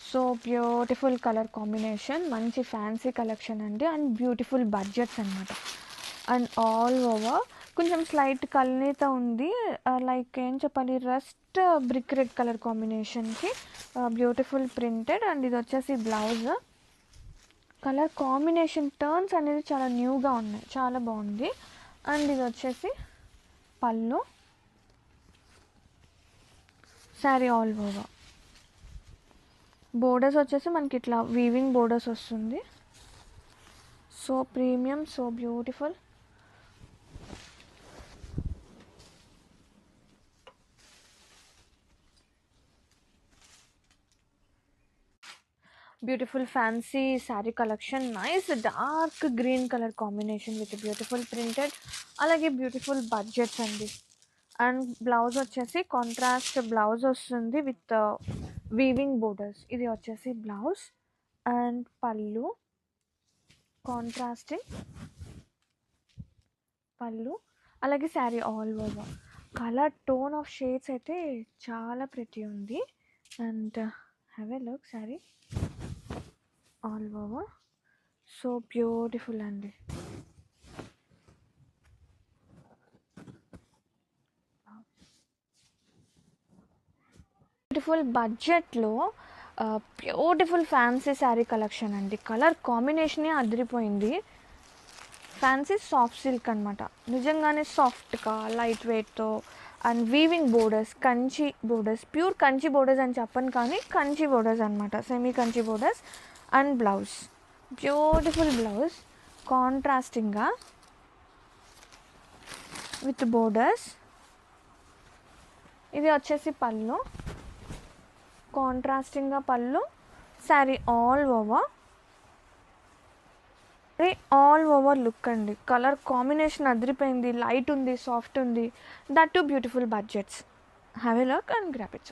So beautiful colour combination, మంచి fancy collection అండి, and beautiful budgets అనమాట. అండ్ ఆల్ ఓవర్ కొంచెం స్లైట్ కల్నేత ఉంది, లైక్ ఏం చెప్పాలి, రస్ట్ బ్రిక్ రెడ్ కలర్ కాంబినేషన్కి బ్యూటిఫుల్ ప్రింటెడ్. అండ్ ఇది వచ్చేసి బ్లౌజ్. కలర్ కాంబినేషన్ టర్న్స్ అనేది చాలా న్యూగా ఉన్నాయి, చాలా బాగుంది. అండ్ ఇది వచ్చేసి పళ్ళు, శారీ ఆల్ ఓవర్. బోర్డర్స్ వచ్చేసి మనకి ఇట్లా వీవింగ్ బోర్డర్స్ వస్తుంది. So premium, so beautiful. Beautiful fancy sari collection, nice dark green colour combination with beautiful printed, అలాగే బ్యూటిఫుల్ బడ్జెట్స్ అండి. అండ్ బ్లౌజ్ వచ్చేసి కాంట్రాస్ట్ బ్లౌజ్ వస్తుంది విత్ వీవింగ్ బోర్డర్స్. ఇది వచ్చేసి బ్లౌజ్. అండ్ పళ్ళు, కాంట్రాస్టింగ్ పళ్ళు, అలాగే sari all over. Colour tone of shades అయితే చాలా ప్రిటీ ఉంది. And have a look sari all over. So beautiful అండి. బ్యూటిఫుల్ బడ్జెట్లో బ్యూటిఫుల్ ఫ్యాన్సీ శారీ కలెక్షన్ అండి. కలర్ కాంబినేషనే అదిరిపోయింది. ఫ్యాన్సీ సాఫ్ట్ సిల్క్ అనమాట, నిజంగానే సాఫ్ట్గా లైట్ వెయిట్తో. And weaving borders, Kanchi borders, pure Kanchi borders అని చెప్పను కానీ కంచి బోర్డర్స్ అనమాట, semi Kanchi borders. And blouse, beautiful blouse, కాంట్రాస్టింగ్గా విత్ బోర్డర్స్. ఇది వచ్చేసి పళ్ళు, కాంట్రాస్టింగ్గా పళ్ళు, sari all over. All over look అండి, కలర్ కాంబినేషన్ అదిరిపోయింది, లైట్ ఉంది, సాఫ్ట్ ఉంది, that too beautiful budgets. Have a look and grab it.